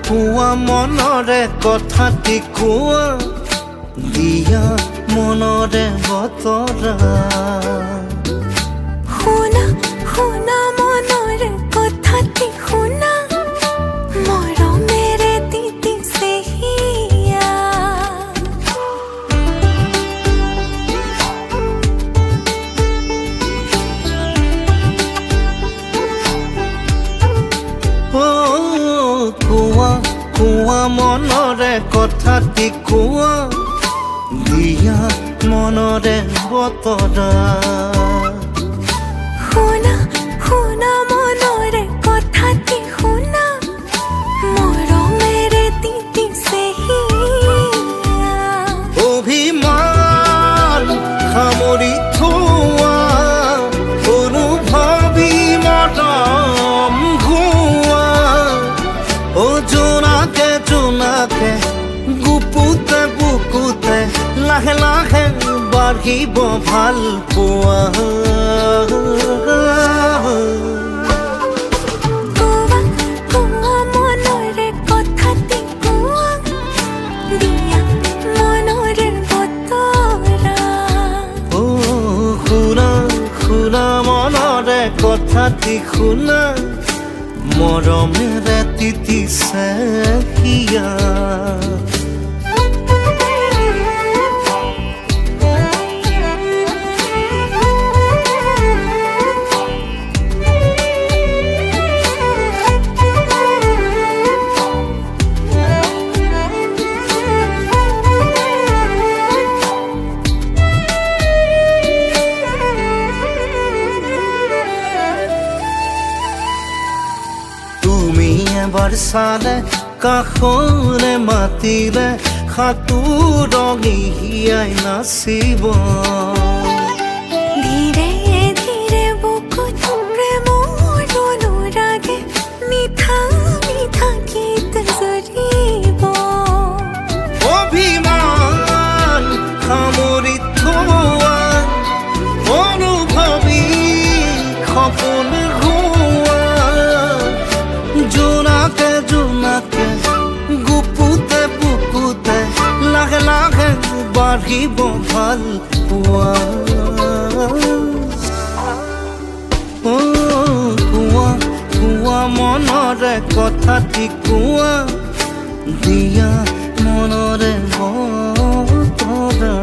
কুয়া মনরে কথাটি কুয়া দিয়া মনরে বতরা শুনা শুনা মনরে কথাটি শুনা মৰমেৰে তিতিছে হিয়া কুয়া মনরে কথাটি কুয়া দিয়া মনরে বতরা শুনা শুনা মনৰে কথাটি শুনা মৰমেৰে তিতিছে হিয়া অভিমান সামৰি থোৱা অনুভৱী মৰম ঘোৱা ও জোনাকে জোনাকে গুপুতে বুকুতে লাহে লাহে বাঢ়িব ভাল পোৱা কুয়া মনৰে কথাটি কুয়া দিয়া মনৰে বতৰা ও শুনা শুনা মনৰে কথাটি শুনা মৰমেৰে তিতিছে হিয়া তুমি এবাৰ চালে কাষৰে মাতিলে সাঁতোৰঙি হিয়াই নাচিব ধীৰে ধীৰে বুকুত প্ৰেমৰ অনুৰাগে মিঠা মিঠা গীত জুৰিব অভিমান সামৰি থোৱা অনুভৱী সপোন ঘোৱা জোনাকে জোনাকে গুপুতে বুকুতে লাহে লাহে বাঢ়িব ভাল পোৱা কুয়া কুয়া মনৰে কথাটি কুয়া দিয়া মনৰে বতৰা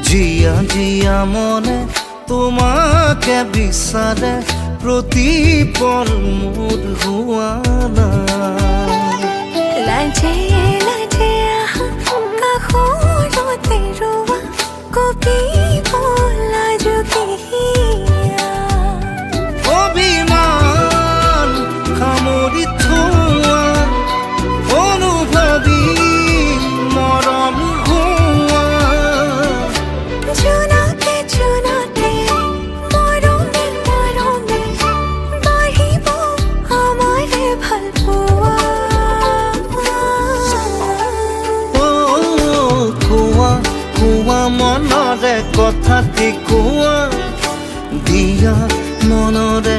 জিয়া জিয়া মনে তোমাকে বিচাৰে প্ৰতিপল মোৰ হোৱানা লাজে লাজে আহা কাষৰতে ৰোৱা কপিব লাজুকে হিয়া অভিমান সামৰি থোৱা অনুভৱী মৰম ঘোৱা জোনাকে জোনাকে মৰমে মৰমে বাঢ়িব আমাৰে ভাল পোৱা কুয়া কুয়া মনৰে কথাটি কুয়া এতিয়া মনৰে